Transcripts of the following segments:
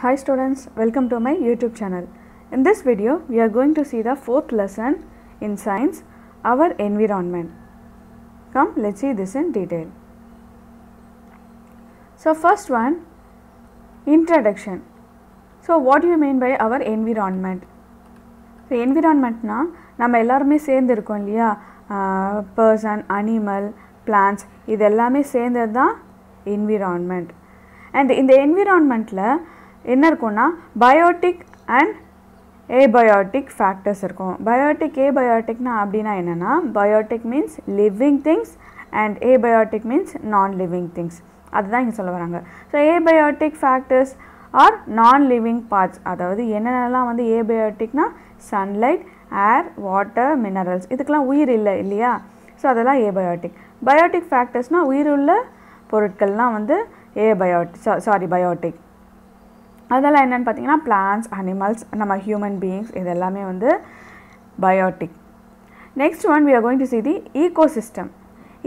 Hi students, welcome to my YouTube channel. In this video, we are going to see the fourth lesson in science, our environment. Come, let's see this in detail. So first one, introduction. So what do you mean by our environment? So environment na நம்ம எல்லாருமே சேர்ந்து இருக்கோம் இல்லையா, person, animal, plants இது எல்லாமே சேர்ந்தது தான் environment. And இந்த environmentல என்ன இருக்கும்னா பயோட்டிக் அண்ட் ஏபயோட்டிக் ஃபேக்டர்ஸ் இருக்கும். பயோட்டிக் ஏபயோட்டிக்னா அப்படின்னா என்னென்னா, biotic means living things and abiotic means நான் லிவிங் திங்ஸ். அதுதான் இங்கே சொல்ல வராங்க. ஸோ ஏபயோட்டிக் ஃபேக்டர்ஸ் ஆர் நான் லிவிங் பார்ட்ஸ், அதாவது என்னென்னலாம் வந்து ஏபயோட்டிக்னா சன்லைட், ஏர், வாட்டர், மினரல்ஸ், இதுக்கெலாம் உயிர் இல்லை இல்லையா. ஸோ அதெல்லாம் ஏபயோட்டிக். பயோட்டிக் ஃபேக்டர்ஸ்னால் உயிருள்ள பொருட்கள்லாம் வந்து பயோட்டிக். அதெல்லாம் என்னென்னு பார்த்தீங்கன்னா பிளான்ட்ஸ், அனிமல்ஸ், நம்ம ஹியூமன் பீயிங்ஸ், இது எல்லாமே வந்து biotic. Next one we are going to see the ecosystem.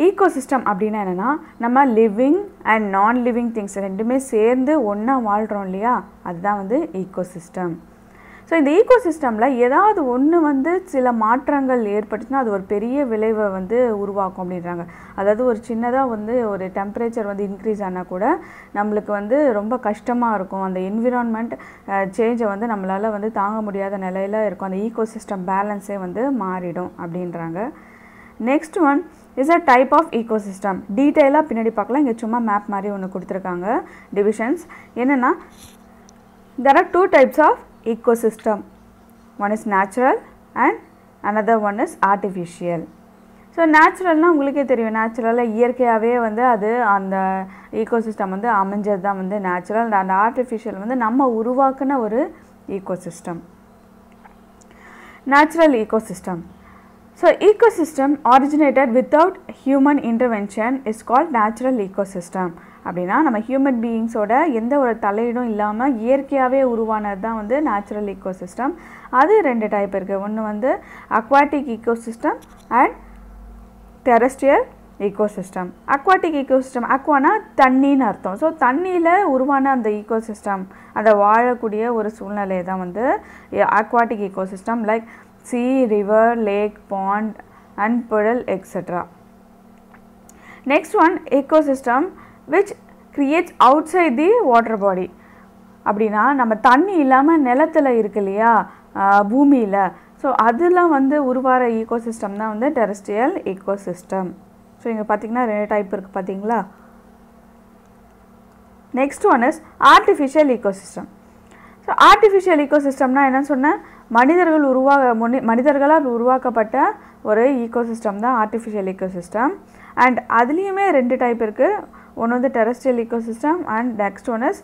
ecosystem அப்படின்னா என்னென்னா, நம்ம லிவிங் அண்ட் நான் லிவிங் திங்ஸ் ரெண்டுமே சேர்ந்து ஒன்றா வாழ்கிறோம் இல்லையா, அதுதான் வந்து ecosystem. ஸோ இந்த ஈகோசிஸ்டமில் ஏதாவது ஒன்று வந்து சில மாற்றங்கள் ஏற்பட்டுச்சுன்னா அது ஒரு பெரிய விளைவை வந்து உருவாக்கும் அப்படின்றாங்க. அதாவது ஒரு சின்னதாக வந்து ஒரு டெம்பரேச்சர் வந்து இன்க்ரீஸ் ஆனால் கூட நம்மளுக்கு வந்து ரொம்ப கஷ்டமாக இருக்கும். அந்த என்விரான்மெண்ட் சேஞ்சை வந்து நம்மளால் வந்து தாங்க முடியாத நிலையில் இருக்கும். அந்த ஈகோசிஸ்டம் பேலன்ஸே வந்து மாறிடும் அப்படின்றாங்க. Next one is a type of ecosystem. டீட்டெயிலாக பின்னாடி பார்க்கலாம். இங்கே சும்மா மேப் மாதிரி ஒன்று கொடுத்துருக்காங்க, டிவிஷன்ஸ். என்னென்னா, there are two types of ecosystem. One is natural and another one is artificial. So நேச்சுரல்னால் உங்களுக்கே தெரியும், நேச்சுரலாக இயற்கையாகவே வந்து அது அந்த ஈகோசிஸ்டம் வந்து அமைஞ்சது தான் வந்து நேச்சுரல். அண்ட் ஆர்டிஃபிஷியல் வந்து நம்ம உருவாக்குன ஒரு ecosystem. Natural ecosystem. So ecosystem originated without human intervention is called natural ecosystem. அப்படின்னா நம்ம ஹியூமன் பீயிங்ஸோட எந்த ஒரு தலையீடும் இல்லாமல் இயற்கையாகவே உருவானது தான் வந்து நேச்சுரல் ஈகோசிஸ்டம். அது ரெண்டு டைப் இருக்குது. ஒன்று வந்து aquatic ecosystem and terrestrial ecosystem. Aquatic ecosystem, அக்வானா தண்ணின்னு அர்த்தம். ஸோ தண்ணியில் உருவான அந்த ஈகோசிஸ்டம், அதை வாழக்கூடிய ஒரு சூழ்நிலை தான் வந்து aquatic ecosystem, like sea, river, lake, pond and puddle etc. Next one, ecosystem which creates outside the water body. அப்படின்னா நம்ம தண்ணி இல்லாமல் நிலத்தில் இருக்கு இல்லையா, பூமியில், ஸோ அதெல்லாம் வந்து உருவார ஈகோசிஸ்டம் தான் வந்து டெரஸ்ட்ரியல் ஈகோசிஸ்டம். ஸோ இங்கே பார்த்தீங்கன்னா ரெண்டு டைப் இருக்குது பார்த்தீங்களா. Next one is artificial ecosystem. So artificial ஈகோசிஸ்டம்னா என்னன்னு சொன்னால், மனிதர்களால் உருவாக்கப்பட்ட ஒரு ஈகோசிஸ்டம் தான் ஆர்டிஃபிஷியல் ஈகோசிஸ்டம். அண்ட் அதுலேயுமே ரெண்டு டைப் இருக்குது. ஒன்று வந்து terrestrial ecosystem and next one is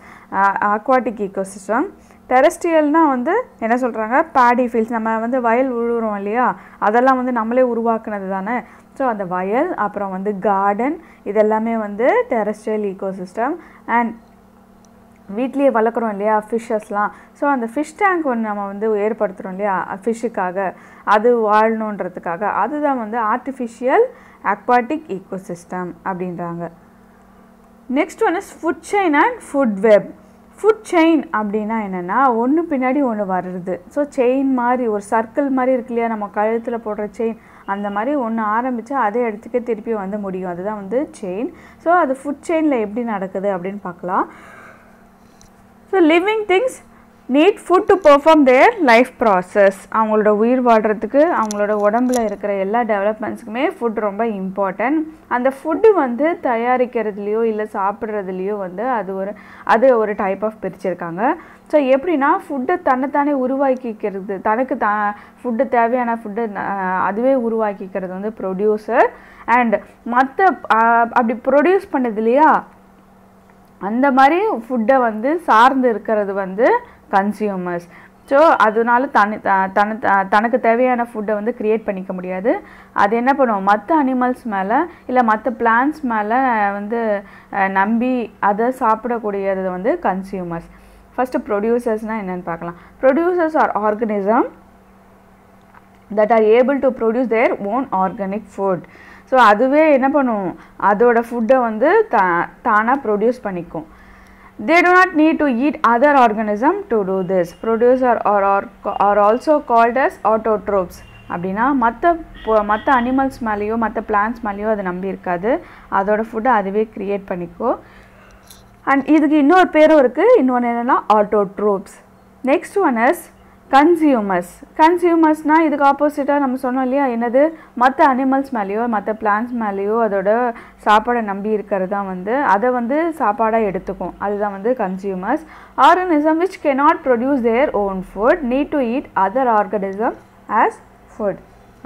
aquatic ecosystem. டெரஸ்ட்ரியல்னால் வந்து என்ன சொல்கிறாங்க, பேடி ஃபீல்ட்ஸ், நம்ம வந்து வயல் உழுவுறோம் இல்லையா, அதெல்லாம் வந்து நம்மளே உருவாக்குனது தானே. ஸோ அந்த வயல், அப்புறம் வந்து கார்டன், இதெல்லாமே வந்து டெரஸ்ட்ரியல் ஈகோசிஸ்டம். அண்ட் வீட்லேயே வளர்க்குறோம் இல்லையா ஃபிஷ்ஷஸ்லாம், ஸோ அந்த ஃபிஷ் டேங்க் ஒன்று நம்ம வந்து ஏற்படுத்துகிறோம் இல்லையா ஃபிஷ்ஷுக்காக, அது வாழணுன்றதுக்காக, அதுதான் வந்து ஆர்டிஃபிஷியல் அக்வாட்டிக் ஈகோசிஸ்டம் அப்படின்றாங்க. Next one is food chain and food web. Food chain அப்படின்னா என்னென்னா, ஒன்று பின்னாடி ஒன்று வருது. ஸோ செயின் மாதிரி ஒரு சர்க்கிள் மாதிரி இருக்கு இல்லையா, நம்ம கழுத்தில் போடுற செயின், அந்த மாதிரி ஒன்று ஆரம்பித்து அதே இடத்துக்கு திருப்பி வந்து முடியும், அதுதான் வந்து செயின். ஸோ அது ஃபுட் செயினில் எப்படி நடக்குது அப்படின்னு பார்க்கலாம். So living things NEET food to perform their life process. அவங்களோட உயிர் வாழ்கிறதுக்கு, அவங்களோட உடம்புல இருக்கிற எல்லா டெவலப்மெண்ட்ஸுக்குமே ஃபுட் ரொம்ப இம்பார்ட்டன்ட். அந்த ஃபுட்டு வந்து தயாரிக்கிறதுலையோ இல்லை சாப்பிட்றதுலையோ வந்து அது ஒரு டைப் ஆஃப் பிரிச்சிருக்காங்க. ஸோ எப்படின்னா, ஃபுட்டை தன்னைத்தானே உருவாக்கிக்கிறது, தனக்கு ஃபுட்டு தேவையான ஃபுட்டு அதுவே உருவாக்கிக்கிறது வந்து ப்ரொடியூசர். அண்ட் மற்ற அப்படி ப்ரொடியூஸ் பண்ணது இல்லையா, அந்த மாதிரி ஃபுட்டை வந்து சார்ந்து இருக்கிறது வந்து கன்சியூமர்ஸ். ஸோ அதனால தனக்கு தேவையான ஃபுட்டை வந்து க்ரியேட் பண்ணிக்க முடியாது. அது என்ன பண்ணுவோம், மற்ற அனிமல்ஸ் மேலே இல்லை மற்ற பிளான்ட்ஸ் மேலே வந்து நம்பி அதை சாப்பிடக்கூடியது வந்து கன்சியூமர்ஸ். ஃபஸ்ட்டு ப்ரொடியூசர்ஸ்னால் என்னென்னு பார்க்கலாம். Producers are organism that are able to produce their own organic food. So அதுவே என்ன பண்ணும், அதோட ஃபுட்டை வந்து தானாக ப்ரொடியூஸ் பண்ணிக்கும். They do not need to eat other organism to do this. Producer are also called as autotrophs. அப்படின்னா மற்ற அனிமல்ஸ் மேலேயோ மற்ற பிளான்ஸ் மேலேயோ அது நம்பி இருக்காது, அதோட ஃபுட்டை அதுவே க்ரியேட் பண்ணிக்கோ. அண்ட் இதுக்கு இன்னொரு பேரும் இருக்குது, இன்னொன்று என்னென்னா autotrophs. Next one is consumers. கன்சியூமர்ஸ்னால் இதுக்கு ஆப்போசிட்டாக நம்ம சொன்னோம் இல்லையா, என்னது மற்ற அனிமல்ஸ் மேலேயோ மற்ற பிளான்ஸ் மேலேயோ அதோட சாப்பாடை நம்பி இருக்கிறது தான் வந்து அதை வந்து சாப்பாடாக எடுத்துக்கும், அதுதான் வந்து consumers. Organism which cannot produce their own food need to eat other organism as food.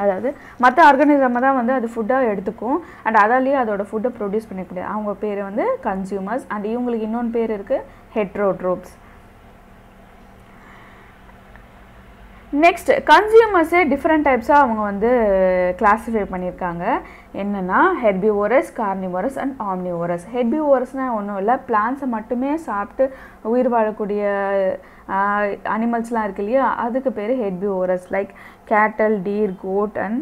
அதாவது மற்ற ஆர்கனிசம் தான் வந்து அது ஃபுட்டாக எடுத்துக்கும் அண்ட் அதாலேயே அதோட ஃபுட்டை ப்ரொடியூஸ் பண்ணிக்கூடாது, அவங்க பேர் வந்து கன்சியூமர்ஸ். அண்ட் இவங்களுக்கு இன்னொன்று பேர் இருக்குது, ஹெட்ரோட்ரோப்ஸ். நெக்ஸ்ட் கன்சியூமர்ஸே டிஃப்ரெண்ட் டைப்ஸாக அவங்க வந்து கிளாஸிஃபை பண்ணியிருக்காங்க. என்னென்னா ஹெர்பிவோரஸ், கார்னிவோரஸ் அண்ட் ஆம்னிவோரஸ். ஹெர்பிவோரஸ்னால் ஒன்றும் இல்லை, பிளான்ஸை மட்டுமே சாப்பிட்டு உயிர் வாழக்கூடிய அனிமல்ஸ்லாம் இருக்கு இல்லையா, அதுக்கு பேர் ஹெர்பிவோரஸ். லைக் கேட்டல், டீர், கோட் அண்ட்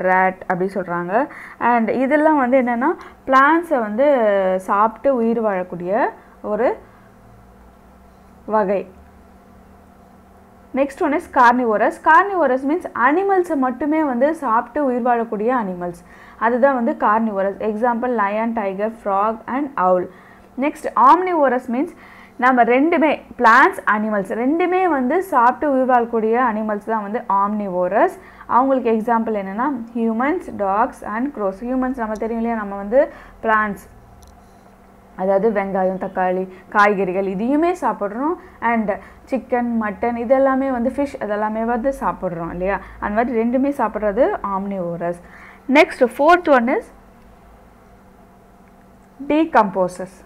ரேட் அப்படி சொல்கிறாங்க. அண்ட் இதெல்லாம் வந்து என்னென்னா பிளான்ஸை வந்து சாப்பிட்டு உயிர் வாழக்கூடிய ஒரு வகை. Next one is carnivorous. Carnivorous means அனிமல்ஸை மட்டுமே வந்து சாப்பிட்டு உயிர் வாழக்கூடிய அனிமல்ஸ், அதுதான் வந்து carnivorous. Example lion, tiger, frog and owl. Next omnivorous means நம்ம ரெண்டுமே பிளான்ஸ், அனிமல்ஸ் ரெண்டுமே வந்து சாப்பிட்டு உயிர் வாழக்கூடிய அனிமல்ஸ் தான் வந்து ஆம்னிவோரஸ். அவங்களுக்கு எக்ஸாம்பிள் என்னென்னா humans, dogs and crows. Humans நம்ம தெரியும் இல்லையா, நம்ம வந்து பிளான்ஸ் அதாவது வெங்காயம், தக்காளி, காய்கறிகள் இதையுமே சாப்பிட்றோம். அண்ட் சிக்கன், மட்டன் இதெல்லாமே வந்து ஃபிஷ் அதெல்லாமே வந்து சாப்பிட்றோம் இல்லையா, அந்த மாதிரி ரெண்டுமே சாப்பிட்றது omnivorous. Next fourth one is decomposes.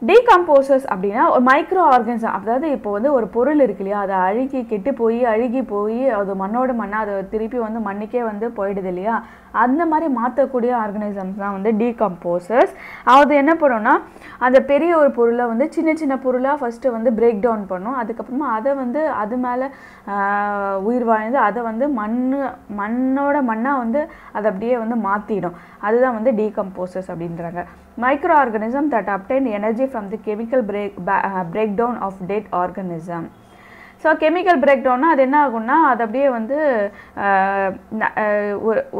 Decomposes அப்படின்னா ஒரு மைக்ரோ ஆர்கனிசம், அதாவது இப்போ வந்து ஒரு பொருள் இருக்கு இல்லையா, அதை அழுகி போய் அது மண்ணோட மண்ணாக அதை திருப்பி வந்து மண்ணுக்கே வந்து போயிடுது இல்லையா, அந்த மாதிரி மாற்றக்கூடிய ஆர்கனிசம்ஸ் தான் வந்து டீகம்போசர்ஸ். அது என்ன பண்ணுன்னா அந்த பெரிய ஒரு பொருளை வந்து சின்ன சின்ன பொருளாக ஃபஸ்ட்டு வந்து பிரேக் டவுன் பண்ணும், அதுக்கப்புறமா அதை வந்து அது மேலே உயிர் வாழ்ந்து அதை வந்து மண்ணோட மண்ணாக வந்து அதை அப்படியே வந்து மாற்றிடும், அதுதான் வந்து டீகம்போசர்ஸ் அப்படின்றாங்க. Micro organism that obtain energy from the chemical break down of dead organism. So chemical break டவுன்னா அது என்ன ஆகும்னா அது அப்படியே வந்து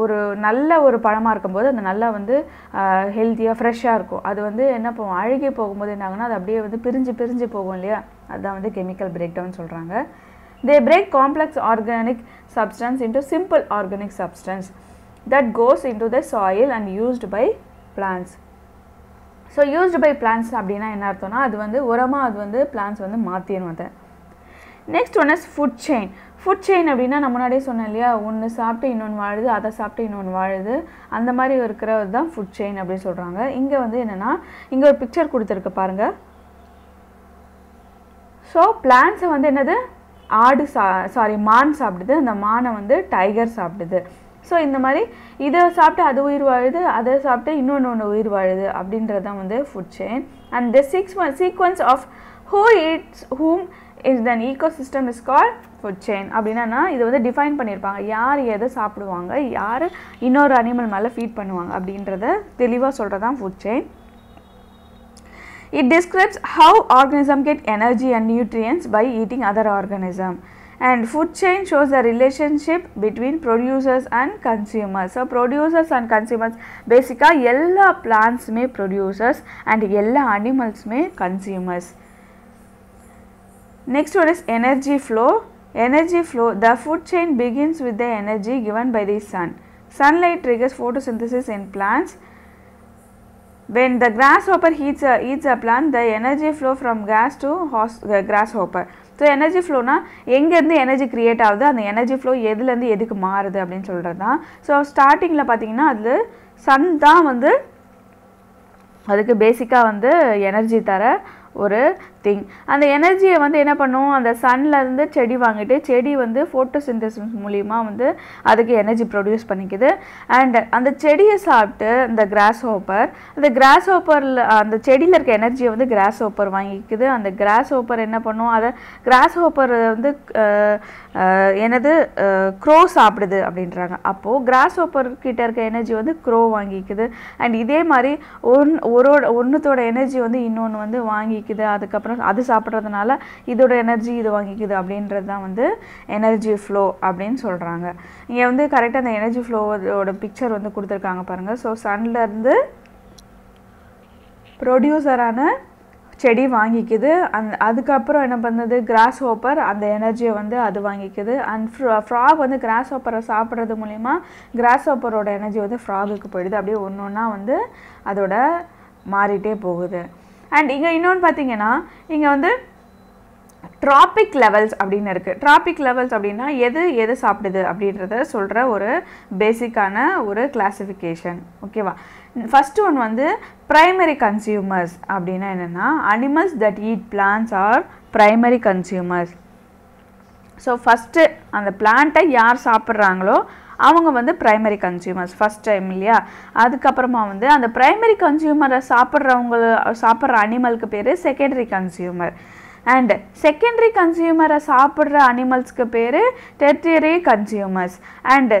ஒரு நல்ல ஒரு பழமாக இருக்கும்போது அது நல்லா வந்து ஹெல்த்தியாக ஃப்ரெஷ்ஷாக இருக்கும். அது வந்து என்ன போகும், அழுகி போகும்போது என்ன ஆகுனா அது அப்படியே வந்து பிரிஞ்சு போகும் இல்லையா, அதுதான் வந்து கெமிக்கல் பிரேக் டவுன் சொல்கிறாங்க. They break complex organic substance into simple organic substance that goes into the soil and used by plants. So used by plants அப்படின்னா என்ன அர்த்தம்னா அது வந்து உரமாக அது வந்து பிளான்ஸ் வந்து மாற்றிடணும் அதை. Next one is food chain. Food chain அப்படின்னா நம்ம முன்னாடியே சொன்னேன் இல்லையா, ஒன்று சாப்பிட்டு இன்னொன்று வாழுது, அதை சாப்பிட்டு இன்னொன்று வாழுது, அந்த மாதிரி இருக்கிறது தான் ஃபுட் செயின் அப்படின்னு சொல்கிறாங்க. இங்கே வந்து என்னென்னா இங்கே ஒரு பிக்சர் கொடுத்துருக்கு பாருங்கள். ஸோ பிளான்ஸை வந்து என்னது மான் சாப்பிடுது, அந்த மானை வந்து டைகர் சாப்பிடுது. ஸோ இந்த மாதிரி இதை சாப்பிட்டு அது உயிர் வாழுது, அதை சாப்பிட்டு இன்னொன்று உயிர் வாழுது அப்படின்றது தான் வந்து food chain. And the sequence of who eats whom is an ecosystem is called food chain. அப்படின்னா இது வந்து டிஃபைன் பண்ணியிருப்பாங்க, யார் எதை சாப்பிடுவாங்க, யார் இன்னொரு அனிமல் மேலே ஃபீட் பண்ணுவாங்க அப்படின்றத தெளிவாக சொல்கிறது தான் food chain. It describes how organisms get energy and nutrients by eating other organism. And food chain shows the relationship between producers and consumers. So producers and consumers basically எல்லா plants-மே producers and எல்லா animals-மே consumers. Next one is energy flow. Energy flow, the food chain begins with the energy given by the sun. Sunlight triggers photosynthesis in plants. When the grasshopper eats a plant, the energy flow from gas to grasshopper. So energy flow na எங்கேருந்து energy create ஆகுது, அந்த energy flow எதுலேருந்து எதுக்கு மாறுது அப்படின்னு சொல்கிறது தான். So ஸ்டார்டிங்கில் பார்த்தீங்கன்னா அது சன் தான் வந்து அதுக்கு பேசிக்காக வந்து எனர்ஜி தர ஒரு திங். அந்த எனர்ஜியை வந்து என்ன பண்ணும், அந்த சன்லேருந்து செடி வாங்கிட்டு செடி வந்து ஃபோட்டோசிந்தசிஸ் மூலிமா வந்து அதுக்கு எனர்ஜி ப்ரொடியூஸ் பண்ணிக்குது. அண்ட் அந்த செடியை சாப்பிட்டு இந்த கிராஸ் ஹோப்பரில் அந்த செடியில் இருக்க எனர்ஜியை வந்து கிராஸ் ஹோப்பர் வாங்கிக்குது. அந்த கிராஸ் ஹோப்பர் என்ன பண்ணும், அதை கிராஸ் ஹோப்பர் வந்து க்ரோ சாப்பிடுது அப்படின்றாங்க. அப்போது கிராஸ் ஹோப்பர் கிட்ட இருக்க எனர்ஜி வந்து க்ரோ வாங்கிக்குது. அண்ட் இதே மாதிரி ஒன்றுத்தோட எனர்ஜி வந்து இன்னொன்று வந்து வாங்கி வாங்கிக்குது, அதுக்கப்புறம் அது சாப்பிட்றதுனால இதோட எனர்ஜி இது வாங்கிக்குது அப்படின்றது தான் வந்து எனர்ஜி ஃப்ளோ அப்படின்னு சொல்கிறாங்க. இங்கே வந்து கரெக்டாக அந்த எனர்ஜி ஃப்ளோவோட பிக்சர் வந்து கொடுத்துருக்காங்க பாருங்கள். ஸோ சன்லேருந்து ப்ரொடியூசரான செடி வாங்கிக்குது, அதுக்கப்புறம் என்ன பண்ணுது, கிராஸ் ஹோப்பர் அந்த எனர்ஜியை வந்து அது வாங்கிக்குது. அண்ட் ஃப்ராக் வந்து கிராஸ் ஹோப்பரை சாப்பிட்றது மூலிமா கிராஸ் ஹோப்பரோட எனர்ஜி வந்து ஃப்ராகுக்கு போயிடுது. அப்படியே ஒன்று ஒன்றா வந்து அதோட மாறிட்டே போகுது. அண்ட் இங்கே இன்னொன்று பார்த்தீங்கன்னா இங்கே வந்து ட்ராபிக் லெவல்ஸ் அப்படின்னு இருக்குது. ட்ராபிக் லெவல்ஸ் அப்படின்னா எது சாப்பிடுது அப்படின்றத சொல்கிற ஒரு பேசிக்கான ஒரு கிளாசிஃபிகேஷன். ஓகேவா? ஃபஸ்ட்டு ஒன் வந்து ப்ரைமரி கன்சியூமர்ஸ் அப்படின்னா என்னென்னா animals that eat plants R primary consumers. So first அந்த பிளான்ட்டை யார் சாப்பிட்றாங்களோ அவங்க வந்து ப்ரைமரி கன்சியூமர்ஸ் ஃபஸ்ட் டைம் இல்லையா. அதுக்கப்புறமா வந்து அந்த ப்ரைமரி கன்சியூமரை சாப்பிட்ற அனிமலுக்கு பேர் செகண்டரி கன்சியூமர். அண்ட் செகண்டரி கன்சியூமரை சாப்பிட்ற அனிமல்ஸ்க்கு பேர் tertiary consumers. And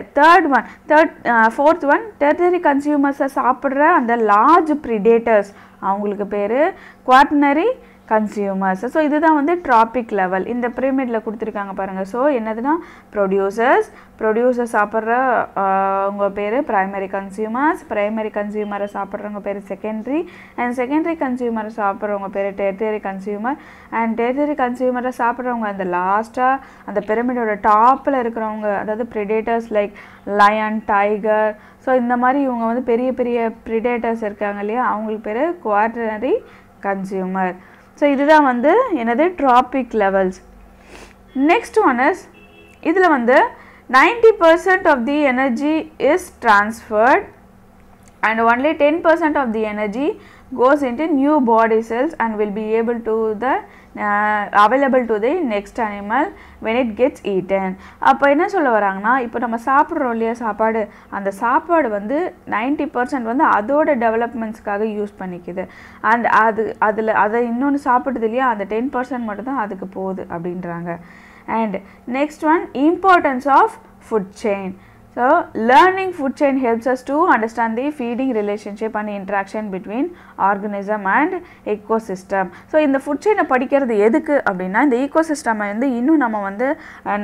fourth one tertiary கன்சியூமர்ஸை சாப்பிட்ற அந்த லார்ஜ் ப்ரிடேட்டர்ஸ் அவங்களுக்கு பேர் குவாட்டர்னரி கன்சியூமர்ஸ். ஸோ இதுதான் வந்து ட்ராபிக் லெவல். இந்த பிரமிடில் கொடுத்துருக்காங்க பாருங்கள். ஸோ என்னதுன்னா ப்ரொடியூசர்ஸ் சாப்பிட்ற அவங்க பேர் ப்ரைமரி கன்சியூமர்ஸ், ப்ரைமரி கன்சியூமரை சாப்பிட்றவங்க பேர் செகண்டரி, அண்ட் செகண்டரி கன்சியூமரை சாப்பிட்றவங்க பேர் டெர்டியரி கன்சியூமர், அண்ட் டெர்டியரி கன்சியூமரை சாப்பிட்றவங்க அந்த லாஸ்ட்டாக அந்த பிரமிடோட டாப்பில் இருக்கிறவங்க, அதாவது predators like lion, tiger. So இந்த மாதிரி இவங்க வந்து பெரிய பெரிய ப்ரிடேட்டர்ஸ் இருக்காங்க இல்லையா, அவங்களுக்கு பேர் குவாட்டர்னரி கன்சியூமர். ஸோ இதுதான் வந்து என்னது traffic levels. Next one is இதில் வந்து 90% of the energy is transferred and only 10% of the energy goes into new body cells and will be able to available to the next animal when it gets eaten. அப்போ என்ன சொல்ல வராங்கன்னா, இப்போ நம்ம சாப்பிட்றோம் இல்லையா சாப்பாடு, அந்த சாப்பாடு வந்து 90% வந்து அதோட டெவலப்மெண்ட்ஸ்க்காக யூஸ் பண்ணிக்குது. அண்ட் அதை இன்னொன்று சாப்பிடுது இல்லையா, அந்த 10% மட்டும்தான் அதுக்கு போகுது அப்படின்றாங்க. And next one, importance of food chain. So learning food chain helps us to understand the feeding relationship and interaction between organism and ecosystem. So இந்த food chain படிக்கிறது எதுக்கு அப்படின்னா, இந்த ecosystem வந்து இன்னும் நம்ம வந்து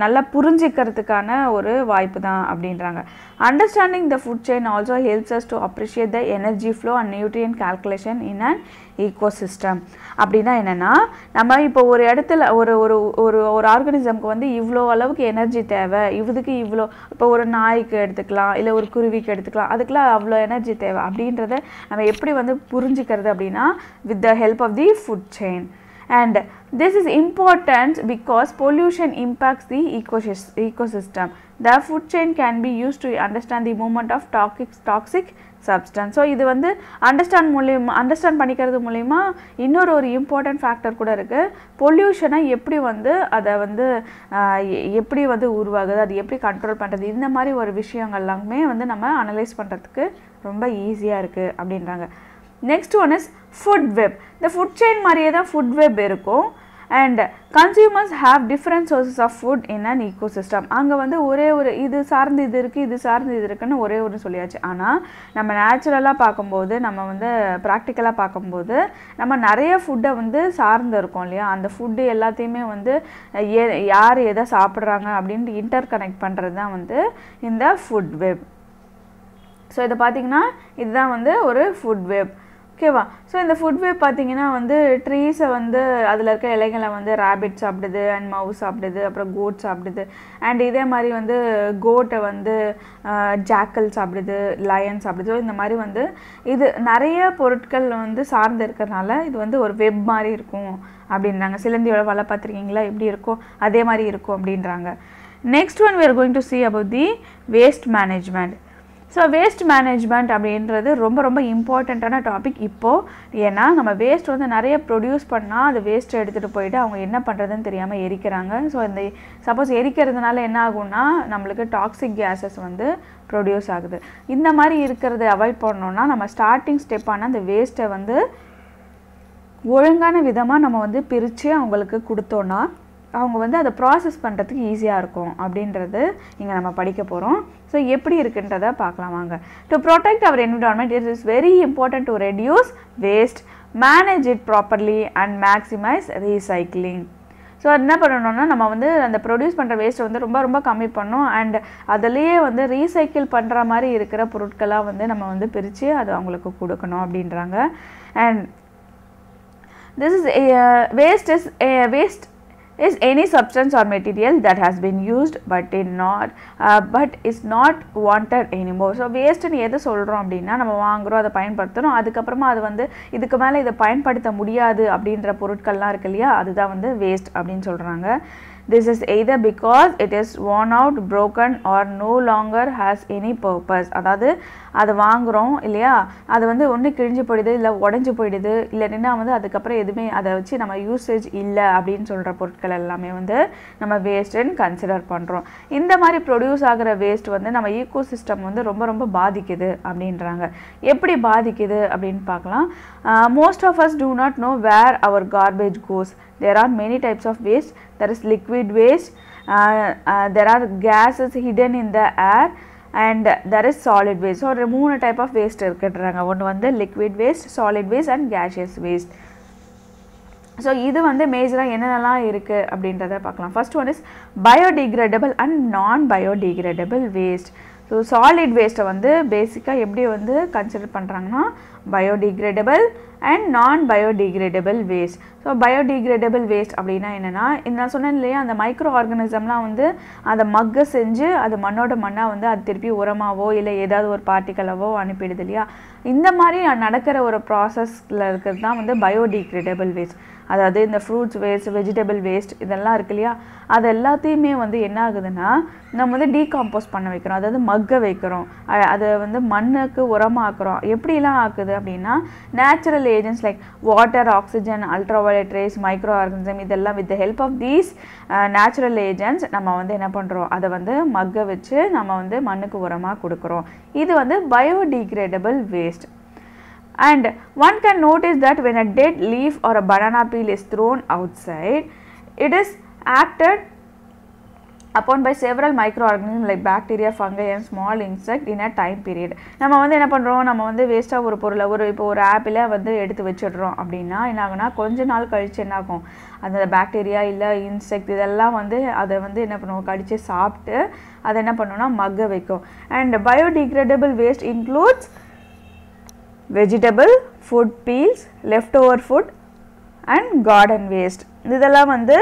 நல்லா புரிஞ்சிக்கிறதுக்கான ஒரு வாய்ப்பு தான் அப்படின்றாங்க. Understanding the food chain also helps us to appreciate the energy flow and nutrient calculation in an ecosystem. அப்படின்னா என்னென்னா, நம்ம இப்போ ஒரு இடத்துல ஒரு ஒரு ஒரு ஒரு ஆர்கானிசம்க்கு வந்து இவ்வளோ அளவுக்கு எனர்ஜி தேவை, இதுக்கு இவ்வளோ, இப்போ ஒரு நாய்க்கு எடுத்துக்கலாம், இல்லை ஒரு குருவிக்கு எடுத்துக்கலாம், அதுக்கெலாம் அவ்வளோ எனர்ஜி தேவை அப்படின்றத நம்ம எப்படி வந்து புரிஞ்சிக்கிறது அப்படின்னா, with the help of the food chain. And this is important because pollution impacts the ecosystem. The food chain can be used to understand the movement of toxic substance. So இது வந்து understand பண்ணிக்கிறது மூலிமா இன்னொரு ஒரு important factor கூட இருக்குது. பொல்யூஷனை எப்படி வந்து அதை வந்து எப்படி வந்து உருவாகுது, அது எப்படி கண்ட்ரோல் பண்ணுறது, இந்த மாதிரி ஒரு விஷயங்கள் எல்லாமே வந்து நம்ம அனலைஸ் பண்ணுறதுக்கு ரொம்ப ஈஸியாக இருக்குது அப்படின்றாங்க. Next one is food web. இந்த ஃபுட் செயின் மாதிரியே தான் ஃபுட் வெப் இருக்கும். And consumers have different sources of food in an ecosystem. அங்கே வந்து ஒரே ஒரு இது சார்ந்து இது இருக்குது, இது சார்ந்து இது இருக்குன்னு ஒரே ஒரு சொல்லியாச்சு. ஆனால் நம்ம நேச்சுரலாக பார்க்கும்போது, நம்ம வந்து ப்ராக்டிக்கலாக பார்க்கும்போது நம்ம நிறைய ஃபுட்டை வந்து சார்ந்து இருக்கோம் இல்லையா. அந்த ஃபுட்டு எல்லாத்தையுமே வந்து யார் எதை சாப்பிட்றாங்க அப்படின்ட்டு இன்டர் கனெக்ட் பண்ணுறது தான் வந்து இந்த ஃபுட் வெப். ஸோ இதை பார்த்திங்கன்னா இதுதான் வந்து ஒரு ஃபுட் வெப். ஓகேவா? ஸோ இந்த ஃபுட் வெப் பார்த்திங்கன்னா வந்து ட்ரீஸை வந்து அதில் இருக்க இலைகளை வந்து ரேபிட் சாப்பிடுது, அண்ட் மவுஸ் சாப்பிடுது, அப்புறம் கோட் சாப்பிடுது. அண்ட் இதே மாதிரி வந்து கோட்டை வந்து ஜாக்கல் சாப்பிடுது, லயன் சாப்பிடுது. ஸோ இந்த மாதிரி வந்து இது நிறைய பொருட்கள் வந்து சார்ந்து இருக்கிறதுனால இது வந்து ஒரு வெப் மாதிரி இருக்கும் அப்படின்றாங்க. சிலந்தியோட வலை பார்த்துருக்கீங்களா, எப்படி இருக்கும், அதே மாதிரி இருக்கும் அப்படின்றாங்க. Next one we are going to see about the waste management. So waste management அப்படின்றது ரொம்ப ரொம்ப இம்பார்ட்டண்ட்டான டாபிக் இப்போது. ஏன்னா நம்ம வேஸ்ட் வந்து நிறைய ப்ரொடியூஸ் பண்ணால் அது வேஸ்ட்டை எடுத்துகிட்டு போயிட்டு அவங்க என்ன பண்ணுறதுன்னு தெரியாமல் எரிக்கிறாங்க. ஸோ இந்த சப்போஸ் எரிக்கிறதுனால என்ன ஆகும்னா நம்மளுக்கு டாக்ஸிக் கேஸஸ் வந்து ப்ரொடியூஸ் ஆகுது. இந்த மாதிரி இருக்கிறத அவாய்ட் பண்ணோன்னா நம்ம ஸ்டார்டிங் ஸ்டெப்பான அந்த வேஸ்ட்டை வந்து ஒழுங்கான விதமாக நம்ம வந்து பிரித்து அவங்களுக்கு கொடுத்தோன்னா அவங்க வந்து அதை ப்ராசஸ் பண்ணுறதுக்கு ஈஸியாக இருக்கும் அப்படின்றது இங்கே நம்ம படிக்க போகிறோம். ஸோ எப்படி இருக்குன்றதை பார்க்கலாம் வாங்க. To protect our environment it is very important to reduce waste, manage it properly and maximize recycling. So என்ன பண்ணணும்னா நம்ம வந்து அந்த ப்ரொடியூஸ் பண்ணுற வேஸ்ட்டை வந்து ரொம்ப ரொம்ப கம்மி பண்ணணும் அண்ட் அதிலேயே வந்து ரீசைக்கிள் பண்ணுற மாதிரி இருக்கிற பொருட்களாக வந்து நம்ம வந்து பிரித்து அது அவங்களுக்கு கொடுக்கணும் அப்படின்றாங்க. And this is waste is any substance or material that has been used but is not wanted anymore. So வேஸ்ட்டுன்னு எது சொல்கிறோம் அப்படின்னா நம்ம வாங்குகிறோம் அதை பயன்படுத்துகிறோம் அதுக்கப்புறமா அது வந்து இதுக்கு மேலே இதை பயன்படுத்த முடியாது அப்படின்ற பொருட்கள்லாம் இருக்கு இல்லையா அதுதான் வந்து வேஸ்ட் அப்படின்னு சொல்கிறாங்க. This is either because it is worn out, broken or no longer has any purpose. அதாவது அது வாங்குகிறோம் இல்லையா அது வந்து ஒன்று கிழிஞ்சு போயிடுது இல்லை உடஞ்சி போயிடுது இல்லைன்னா வந்து அதுக்கப்புறம் எதுவுமே அதை வச்சு நம்ம யூசேஜ் இல்லை அப்படின்னு சொல்கிற பொருட்கள் எல்லாமே வந்து நம்ம வேஸ்ட்டுன்னு கன்சிடர் பண்ணுறோம். இந்த மாதிரி ப்ரொடியூஸ் ஆகிற வேஸ்ட் வந்து நம்ம ஈகோ சிஸ்டம் வந்து ரொம்ப ரொம்ப பாதிக்குது அப்படின்றாங்க. எப்படி பாதிக்குது அப்படின்னு பார்க்கலாம். Most of us do not know where our garbage goes. There are many types of waste. There is liquid waste, there are gases hidden in the air and there is solid waste. So மூணு type of waste இருக்குன்றாங்க. ஒன்று வந்து liquid waste, solid waste and gaseous waste. So இது வந்து மேஜராக என்னென்னலாம் இருக்குது அப்படின்றத பார்க்கலாம். First one is biodegradable and non-biodegradable waste. So solid வேஸ்ட்டை வந்து பேசிக்காக எப்படி வந்து கன்சிடர் பண்ணுறாங்கன்னா biodegradable and non-biodegradable waste. So biodegradable waste அப்படின்னா என்னென்னா நான் சொன்னேன் இல்லையா அந்த மைக்ரோ ஆர்கானிசம்லாம் வந்து அதை மக்க செஞ்சு அது மண்ணோட மண்ணாக வந்து அது திருப்பி உரமாவோ இல்லை ஏதாவது ஒரு பார்ட்டிக்கலாவோ அனுப்பிடுது இல்லையா இந்த மாதிரி நடக்கிற ஒரு ப்ராசஸில் இருக்கிறது தான் வந்து biodegradable waste. அதாவது இந்த ஃப்ரூட்ஸ் வேஸ்ட் வெஜிடபிள் வேஸ்ட் இதெல்லாம் இருக்கு இல்லையா அது எல்லாத்தையுமே வந்து என்ன ஆகுதுன்னா நம்ம வந்து டீகாம்போஸ் பண்ண வைக்கிறோம் அதாவது மக்க வைக்கிறோம் அதை வந்து மண்ணுக்கு உரமாக்குறோம். எப்படிலாம் ஆக்குது அப்படின்னா natural agents like water oxygen ultraviolet rays micro organism இதெல்லாம் with the help of these natural agents நம்ம வந்து என்ன பண்ணுறோம் அதை வந்து மக்க வச்சு நம்ம வந்து மண்ணுக்கு உரமாக கொடுக்குறோம். இது வந்து biodegradable waste. And one can notice that when a dead leaf or a banana peel is thrown outside, it is acted upon by several microorganisms like bacteria, fungi and small insect in a time period. நம்ம வந்து என்ன பண்ணுறோம் நம்ம வந்து வேஸ்ட்டாக ஒரு பொருளை இப்போ ஒரு ஆப்பிளை வந்து எடுத்து வச்சிடுறோம் அப்படின்னா என்ன ஆகுனா கொஞ்ச நாள் கழிச்சு என்ன ஆகும் அந்த பாக்டீரியா இல்லை இன்செக்ட் இதெல்லாம் வந்து அதை வந்து என்ன பண்ணுவோம் கடிச்சு சாப்பிட்டு அதை என்ன பண்ணுவோம்னா மக்க வைக்கும். And biodegradable waste includes vegetable, food peels, leftover food and garden waste. இதெல்லாம் வந்து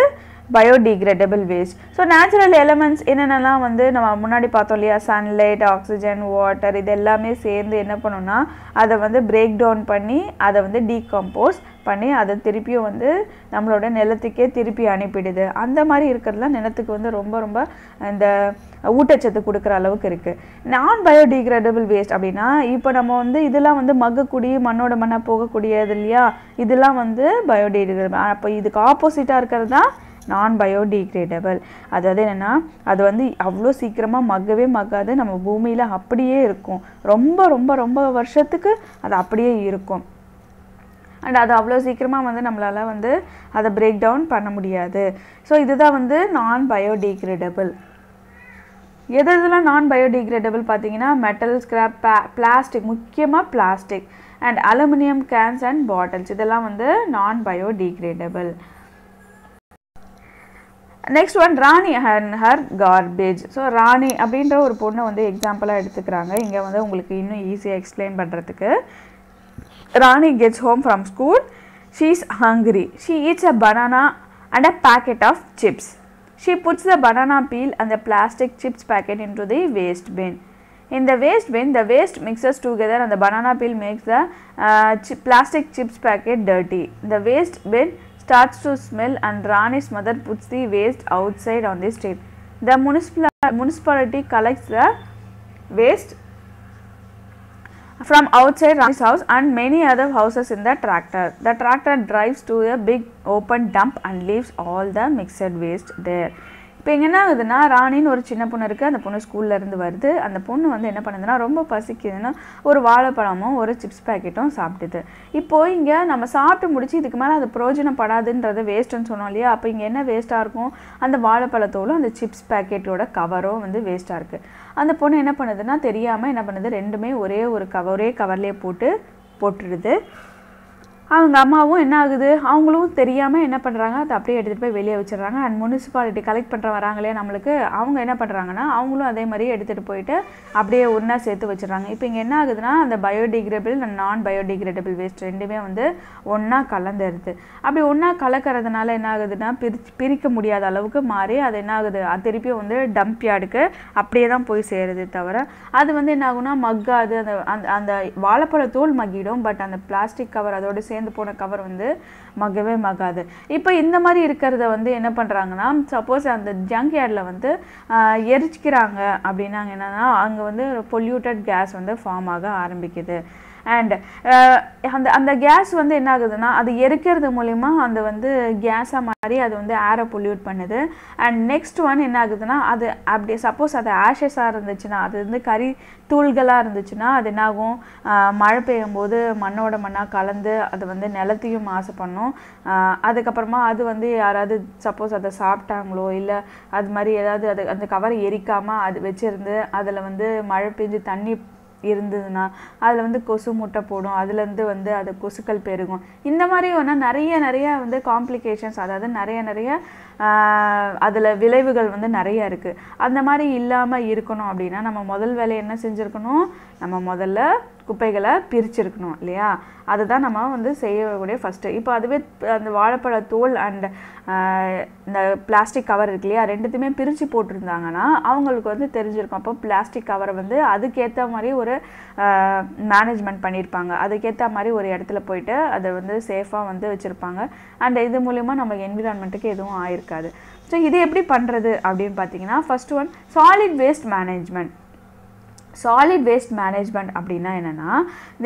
biodegradable waste. So natural elements என்னென்னலாம் வந்து நம்ம முன்னாடி பார்த்தோம் இல்லையா சன்லைட் ஆக்சிஜன் வாட்டர் இது எல்லாமே சேர்ந்து என்ன பண்ணோம்னா அதை வந்து பிரேக் டவுன் பண்ணி அதை வந்து டீகம்போஸ் பண்ணி அதை திருப்பியும் வந்து நம்மளோட நிலத்துக்கே திருப்பி அனுப்பிடுது. அந்த மாதிரி இருக்கிறதுலாம் நிலத்துக்கு வந்து ரொம்ப ரொம்ப இந்த ஊட்டச்சத்து கொடுக்குற அளவுக்கு இருக்குது. நான் பயோடிகிரேடபிள் வேஸ்ட் அப்படின்னா இப்போ நம்ம வந்து இதெல்லாம் வந்து மக்கக்கூடிய மண்ணோட மண்ணாக போகக்கூடியது இல்லையா இதெல்லாம் வந்து பயோடிகிரேடபிள். அப்போ இதுக்கு ஆப்போசிட்டாக இருக்கிறது தான் நான் பயோடிகிரேடபிள். அதாவது என்னென்னா அது வந்து அவ்வளோ சீக்கிரமாக மக்கவே மக்காது நம்ம பூமியில் அப்படியே இருக்கும் ரொம்ப ரொம்ப ரொம்ப வருஷத்துக்கு அது அப்படியே இருக்கும். அண்ட் அது அவ்வளோ சீக்கிரமாக வந்து நம்மளால் வந்து அதை பிரேக் டவுன் பண்ண முடியாது. ஸோ இதுதான் வந்து நான் பயோடிகிரேடபிள். எதெல்லாம் நான் பயோடிகிரேடபிள் பார்த்தீங்கன்னா மெட்டல் ஸ்கிராப் பிளாஸ்டிக் முக்கியமாக plastic and aluminium cans and bottles இதெல்லாம் வந்து non biodegradable. Next one Rani and her garbage. So Rani அப்படின்ற ஒரு பொண்ணை வந்து எக்ஸாம்பிளாக எடுத்துக்கிறாங்க இங்கே வந்து உங்களுக்கு இன்னும் ஈஸியாக எக்ஸ்பிளைன் பண்ணுறதுக்கு. Rani gets home from school. She is hungry. She eats a banana and a packet of chips. She puts the banana peel and the plastic chips packet into the waste bin. In the waste bin, the waste mixes together and the banana peel makes the plastic chips packet dirty. The waste bin starts to smell and Rani's mother puts the waste outside on the street. The municipality collects the waste from outside Rani's house and many other houses in the tractor. The tractor drives to a big open dump and leaves all the mixed waste there. இப்போ என்ன ஆகுதுன்னா ராணின்னு ஒரு சின்ன பொண்ணு இருக்குது அந்த பொண்ணு ஸ்கூல்லேருந்து வருது. அந்த பொண்ணு வந்து என்ன பண்ணுதுன்னா ரொம்ப பசிக்குதுன்னா ஒரு வாழைப்பழமும் ஒரு சிப்ஸ் பேக்கெட்டும் சாப்பிட்டுது. இப்போது இங்கே நம்ம சாப்பிட்டு முடிச்சு இதுக்கு மேலே அது பிரயோஜனப்படாதுன்றது வேஸ்ட்டுன்னு சொன்னோம் இல்லையா. அப்போ இங்கே என்ன வேஸ்ட்டாக இருக்கும் அந்த வாழைப்பழத்தோடும் அந்த சிப்ஸ் பேக்கெட்டோட கவரும் வந்து வேஸ்ட்டாக இருக்குது. அந்த பொண்ணு என்ன பண்ணுதுன்னா தெரியாமல் என்ன பண்ணுது ரெண்டுமே ஒரே கவர்லேயே போட்டுடுது. அவங்க அம்மாவும் என்ன ஆகுது, அவங்களும் தெரியாமல் என்ன பண்ணுறாங்க, அதை அப்படியே எடுத்துகிட்டு போய் வெளியே வச்சிடுறாங்க. அண்ட் முனிசிபாலிட்டி கலெக்ட் பண்ணுற வராங்களே நம்மளுக்கு, அவங்க என்ன பண்ணுறாங்கன்னா அவங்களும் அதே மாதிரி எடுத்துகிட்டு போயிட்டு அப்படியே ஒன்றா சேர்த்து வச்சிடறாங்க. இப்போ இங்கே என்ன ஆகுதுன்னா அந்த பயோடிகிரேடபிள் அண்ட் நான் பயோடிகிரேடபிள் வேஸ்ட் ரெண்டுமே வந்து ஒன்றா கலந்துருது. அப்படி ஒன்றா கலக்கிறதுனால என்ன ஆகுதுன்னா பிரிக்க முடியாத அளவுக்கு மாறி அது என்ன ஆகுது, அது திருப்பியும் வந்து டம்ப் யார்டுக்கு அப்படியே தான் போய் சேருது. தவிர அது வந்து என்ன ஆகுனா மக்காது. அந்த அந்த வாழைப்பழ தோல் மக்கிடும், பட் அந்த பிளாஸ்டிக் கவர் அதோட சேர்ந்து போன கவர் வந்து மகவே மகாது. இப்போ இந்த மாதிரி இருக்கிறத வந்து என்ன பண்ணுறாங்கன்னா, சப்போஸ் அந்த ஜங்க் யார்டில் வந்து எரிச்சிக்கிறாங்க அப்படின்னாங்க என்னன்னா அங்கே வந்து பொல்யூட்டட் கேஸ் வந்து ஃபார்ம் ஆக ஆரம்பிக்குது. அண்ட் அந்த அந்த கேஸ் வந்து என்ன ஆகுதுன்னா அது எரிக்கிறது மூலிமா அந்த வந்து கேஸாக மாதிரி அது வந்து ஏரை பொல்யூட் பண்ணுது. அண்ட் நெக்ஸ்ட் ஒன் என்ன ஆகுதுன்னா அது அப்படி சப்போஸ் அது ஆஷஸாக இருந்துச்சுன்னா, அது வந்து கறி தூள்களாக இருந்துச்சுன்னா அது என்ன ஆகும், மழை பெய்யும் போது மண்ணோட மண்ணாக கலந்து அது வந்து நிலத்தையும் மாசு பண்ணும். அதுக்கப்புறமா அது வந்து யாராவது சப்போஸ் அதை சாப்பிட்டாங்களோ இல்லை அது மாதிரி ஏதாவது அது அந்த கவரை எரிக்காமல் அது வச்சுருந்து அதில் வந்து மழை பெஞ்சு தண்ணி இருந்ததுன்னா அதில் வந்து கொசு முட்டை போடும், அதுலேருந்து வந்து அது கொசுக்கள் பெருகும். இந்த மாதிரி ஒன்று நிறைய வந்து காம்ப்ளிகேஷன்ஸ், அதாவது நிறைய அதில் விளைவுகள் வந்து நிறைய இருக்குது. அந்த மாதிரி இல்லாமல் இருக்கணும் அப்படின்னா நம்ம முதல் வேலை என்ன செஞ்சுருக்கணும், நம்ம முதல்ல குப்பைகளை பிரிச்சிருக்கணும் இல்லையா. அதுதான் நம்ம வந்து செய்யக்கூடிய ஃபஸ்ட்டு. இப்போ அதுவே அந்த வாழைப்பழ தோல் அண்ட் இந்த பிளாஸ்டிக் கவர் இருக்கு இல்லையா, ரெண்டுத்தையுமே பிரித்து போட்டிருந்தாங்கன்னா அவங்களுக்கு வந்து தெரிஞ்சிருக்கும். அப்போ பிளாஸ்டிக் கவரை வந்து அதுக்கேற்ற மாதிரி ஒரு மேனேஜ்மெண்ட் பண்ணியிருப்பாங்க, அதுக்கேற்ற மாதிரி ஒரு இடத்துல போயிட்டு அதை வந்து சேஃபாக வந்து வச்சுருப்பாங்க. அண்ட் இது மூலிமா நம்ம என்விரான்மெண்ட்டுக்கு எதுவும் ஆயிருக்காது. ஸோ இது எப்படி பண்ணுறது அப்படின்னு பார்த்தீங்கன்னா, first one solid waste management. Solid waste management அப்படின்னா என்னென்னா,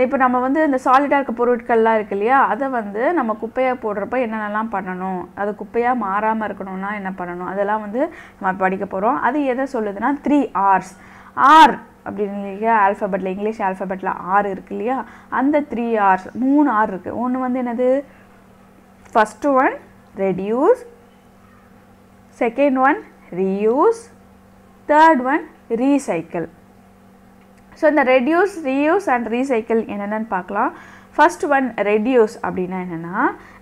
இப்போ நம்ம வந்து இந்த சாலிடாக இருக்க பொருட்கள்லாம் இருக்கு இல்லையா, அதை வந்து நம்ம குப்பையாக போடுறப்ப என்னென்னலாம் பண்ணணும், அது குப்பையாக மாறாமல் இருக்கணும்னா என்ன பண்ணணும், அதெல்லாம் வந்து நம்ம படிக்க போகிறோம். அது எதை சொல்லுதுன்னா 3 R's. ஆர் அப்படின்னு இல்லையா, ஆல்ஃபபெட்டில் இங்கிலீஷ் ஆல்ஃபபெட்டில் ஆர் இருக்கு இல்லையா, அந்த 3 R's 3 R இருக்குது. ஒன்று வந்து என்னது, first one reduce, second one reuse, third one recycle. So இந்த ரெடியூஸ், ரீயூஸ் அண்ட் ரீசைக்கிள் என்னென்னு பார்க்கலாம். ஃபர்ஸ்ட் ஒன் ரெடியூஸ் அப்படின்னா என்னென்னா,